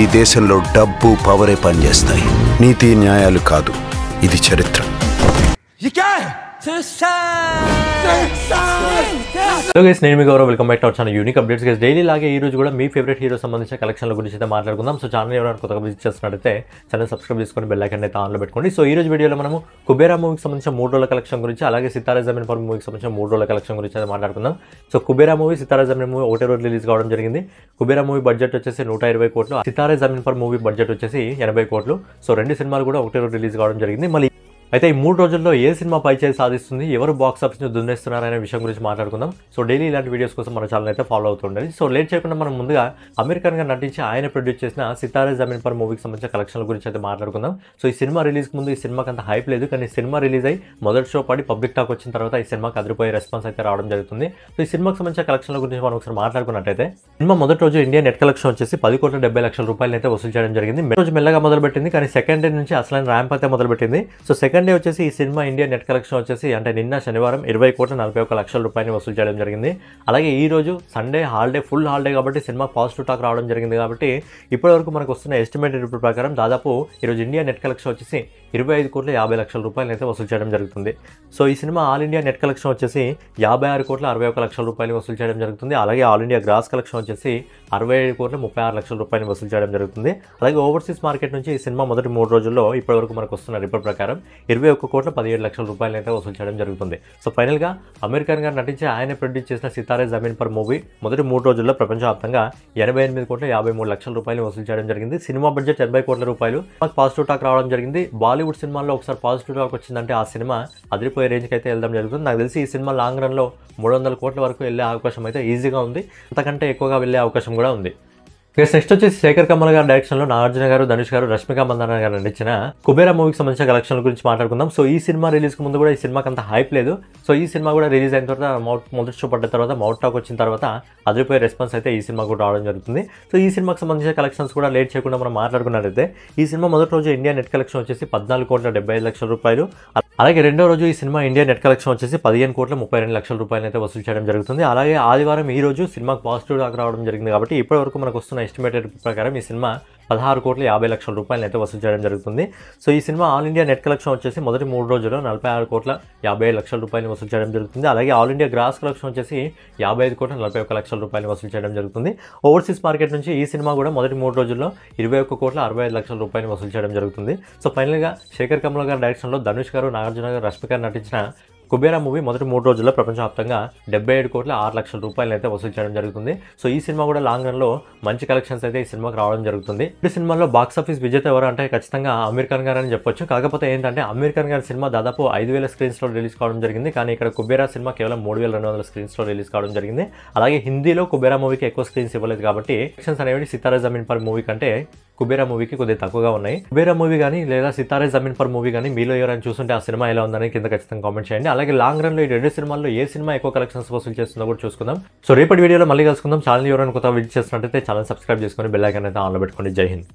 ఈ దేశంలో డబ్బు పవరే పనిచేస్తాయి, నీతి న్యాయాలు కాదు. ఇది చరిత్ర. హలో గైస్, నేను మీ Gaurav. Welcome back to our channel unique updates guys. Daily లాగే ఈ రోజు కూడా మీ ఫేవరెట్ హీరో సంబంధించిన కలెక్షన్ల గురించి అయితే మాట్లాడుకుందాం. సో ఛానల్ ఎవరైనా కొత్తగా విజిట్ చేస్తున్నట్టయితే ఛానల్ సబ్స్క్రైబ్ చేసుకొని బెల్ ఐకాన్ అయితే ఆన్లో పెట్టుకోండి. సో ఈ రోజు వీడియోలో మనము కుబేరా మూవీకి సంబంధించిన 3 రోజుల కలెక్షన్ గురించి, అలాగే సితారా జమీన్ పర్ మూవీకి సంబంధించిన 3 రోజుల కలెక్షన్ గురించి అయితే మాట్లాడుకుందాం. సో కుబేరా మూవీ, సితారా జమీన్ మూవీ ఒకటే రోజు రిలీజ్ కావడం జరిగింది. కుబేరా మూవీ బడ్జెట్ వచ్చేసి 120 కోట్లు, సితారా జమీన్ పర్ మూవీ బడ్జెట్ వచ్చేసి 80 కోట్లు. సో రెండు సినిమాలు కూడా ఒకటే రోజు రిలీజ్ కావడం జరిగింది. మళ్ళీ అయితే ఈ 3 రోజుల్లో ఏ సినిమా పైచేసి సాధిస్తుంది, ఎవరు బాక్స్ ఆఫీస్ని దున్నేస్తున్నారు అనే విషయం గురించి మాట్లాడుకుందాం. సో డైలీ ఇలాంటి వీడియోస్ కోసం మన ఛానల్ అయితే ఫాలో అవుతుండేది. సో లేట్ చేయకుండా మనం ముందుగా అమెరికన్ గా నటించి ఆయన ప్రొడ్యూస్ చేసిన సితారా జమీన్ పర్ మూవీకి సంబంధించిన కలెక్షన్ల గురించి అయితే మాట్లాడుకుందాం. సో ఈ సినిమా రిలీజ్కి ముందు ఈ సినిమాకి అంత హైప్ లేదు, కానీ సినిమా రిలీజ్ అయ్యి మొదటి షో పడి పబ్లిక్ టాక్ వచ్చిన తర్వాత ఈ సినిమాకి అదిరిపోయే రెస్పాన్స్ అయితే రావడం జరుగుతుంది. సో ఈ సినిమాకి సంబంధించిన కలెక్షన్ల గురించి మనం ఒకసారి మాట్లాడుకున్నట్టయితే, సినిమా మొదటి రోజు ఇండియా నెట్ కలెక్షన్ వచ్చేసి 10,70,00,000 రూపాయలు అయితే వసూలు చేయడం జరిగింది. రోజు మెల్లగా మొదలుపెట్టింది, కానీ సెకండ్ డే నుంచి అసలైన ర్యాంప్ అయితే మొదలుపెట్టింది. సో సెకండ్ డే వచ్చేసి ఈ సినిమా ఇండియా నెట్ కలెక్షన్ వచ్చేసి అంటే నిన్న శనివారం 20,41,00,000 రూపాయలు వసూలు చేయడం జరిగింది. అలాగే ఈ రోజు సండే హాలిడే, ఫుల్ హాలిడే కాబట్టి సినిమా పాజిటివ్ టాక్ రావడం జరిగింది. కాబట్టి ఇప్పటివరకు మనకు వస్తున్న ఎస్టిమేటెడ్ రిపోర్ట్ ప్రకారం దాదాపు ఈరోజు ఇండియా నెట్ కలెక్షన్ వచ్చేసి 25,50,00,000 రూపాయలు అయితే వసూలు చేయడం జరుగుతుంది. సో ఈ cinema all India net collection వచ్చేసి 56,61,00,000 రూపాయలు వసూలు చేయడం జరుగుతుంది. అలాగే ఆల్ ఇండియా గ్రాస్ కలెక్షన్ వచ్చేసి 67,36,00,000 రూపాయలు వసూలు చేయడం జరుగుతుంది. అలాగే ఓవర్సీస్ మార్కెట్ నుంచి ఈ సినిమా మొదటి 3 రోజుల్లో ఇప్పటివరకు మనకు వస్తున్న రిపోర్ట్ ప్రకారం 21,17,00,000 రూపాయలు అయితే వసూలు చేయడం జరుగుతుంది. సో ఫైనల్గా అమెరికన్ గారు నటించి ఆయన ప్రొడ్యూస్ చేసిన సితారా జమీన్ పర్ మూవీ మొదటి 3 రోజుల్లో ప్రపంచవ్యాప్తంగా 88,53,00,000 రూపాయలు వసూలు చేయడం జరిగింది. సినిమా బడ్జెట్ 80 కోట్ల రూపాయలు. పాజిటివ్ టాక్ రావడం జరిగింది. బాలీవుడ్ సినిమాల్లో ఒకసారి పాజిటివ్ టాక్ వచ్చిందంటే ఆ సినిమా అదిరిపోయే రేంజ్కి అయితే వెళ్ళడం జరుగుతుంది. నాకు తెలిసి ఈ సినిమా లాంగ్ రన్లో 300 కోట్ల వరకు వెళ్ళే అవకాశం అయితే ఈజీగా ఉంది, అంతకంటే ఎక్కువగా వెళ్ళే అవకాశం కూడా ఉంది. నెక్స్ట్ వచ్చేసి శేఖర్ కమల్ గారి డైరెక్షన్లో నాగార్జున గారు, ధనుష్ గారు, రష్మిక మందాన గారు నటించిన కుబేరా మూవీకి సంబంధించిన కలెక్షన్ల గురించి మాట్లాడుకుందాం. సో ఈ సినిమా రిలీజ్కి ముందు కూడా ఈ సినిమాకి అంత హైప్ లేదు. సో ఈ సినిమా కూడా రిలీజ్ అయిన తర్వాత మొదటి షో పడ్డ తర్వాత మౌత్ టాక్ వచ్చిన తర్వాత అదిరిపోయే రెస్పాన్స్ అయితే ఈ సినిమా కూడా రావడం జరుగుతుంది. సో ఈ సినిమాకి సంబంధించిన కలెక్షన్స్ కూడా లేట్ చేయకుండా మనం మాట్లాడుకున్నట్లయితే, ఈ సినిమా మొదటి రోజు ఇండియా నెట్ కలెక్షన్ వచ్చేసి 14,75,00,000 రూపాయలు. అలాగే రెండో రోజు ఈ సినిమా ఇండియా నెట్ కలెక్షన్ వచ్చేసి 15,32,00,000 రూపాయలు అయితే వసూలు చేయడం జరుగుతుంది. అలాగే ఆదివారం ఈ రోజు సినిమాకి పాజిటివ్ టాక్ రావడం జరిగింది. కాబట్టి ఇప్పటివరకు మనకు వస్తున్న ఎస్టిమేటెడ్ ప్రకారం ఈ సినిమా 16,50,00,000 రూపాయలు అయితే వసూలు చేయడం జరుగుతుంది. సో ఈ cinema all India net collection వచ్చేసి మొదటి 3 రోజుల్లో 46,57,00,000 రూపాయలు వసూలు చేయడం జరుగుతుంది. అలాగే ఆల్ ఇండియా గ్రాస్ కలెక్షన్ వచ్చేసి 55,41,00,000 రూపాయలు వసూలు చేయడం జరుగుతుంది. ఓవర్సీస్ మార్కెట్ నుంచి ఈ సినిమా కూడా మొదటి 3 రోజుల్లో 21,65,00,000 రూపాయలు వసూలు చేయడం జరుగుతుంది. సో ఫైనల్గా శేఖర్ కమల్ గారి డైరెక్షన్లో ధనుష్ గారు, నాగార్జున గారు, రష్మిక గారు నటించిన కుబేరా మూవీ మొదటి 3 రోజుల్లో ప్రపంచవ్యాప్తంగా 77,06,00,000 రూపాయలు అయితే వసూలు చేయడం జరుగుతుంది. సో ఈ సినిమా కూడా లాంగ్ రన్లో మంచి కలెక్షన్స్ అయితే ఈ సినిమాకి రావడం జరుగుతుంది. ఈ సినిమాలో బాక్స్ ఆఫీస్ విజేత ఎవరు అంటే ఖచ్చితంగా అమెరికన్ గారు అని చెప్పొచ్చు. కాకపోతే ఏంటంటే అమెరికన్ గారి సినిమా దాదాపు 5,000 స్క్రీన్స్లో రిలీజ్ కావడం జరిగింది, కానీ ఇక్కడ కుబేరా సినిమా కేవలం 3,200 స్క్రీన్స్లో రిలీజ్ కావడం జరిగింది. అలాగే హిందీలో కుబేరా మూవీకి ఎక్కువ స్క్రీన్స్ ఇవ్వలేదు, కాబట్టి కలెక్షన్స్ అనేవి సితారా జమీన్ పర్ మూవీ కంటే కుబేరా మూవీకి కొద్దిగా తక్కువగా ఉన్నాయి. కుబేరా మూవీ కానీ లేదా సితారా జమీన్ పర్ మూవీ కానీ మీలో ఎవరైనా చూస్తుంటే ఆ సినిమా ఎలా ఉందని కింద ఖచ్చితంగా కామెంట్ చేయండి. అలాగే లాంగ్ రన్ లో ఈ 2 సినిమాల్లో ఏ సినిమా ఎక్కువ కలెక్షన్స్ వసూలు చేస్తుందో కూడా చూసుకుందాం. సో రేపటి వీడియోలో మళ్ళీ కలుసుకుందాం. ఛానల్ ఎవరైనా కొత్తగా విజిట్ చేస్తున్నట్టయితే ఛానల్ సబ్స్క్రైబ్ చేసుకొని బెల్ ఐకాన్ అయితే ఆన్లో పెట్టుకోండి. జై హింద్.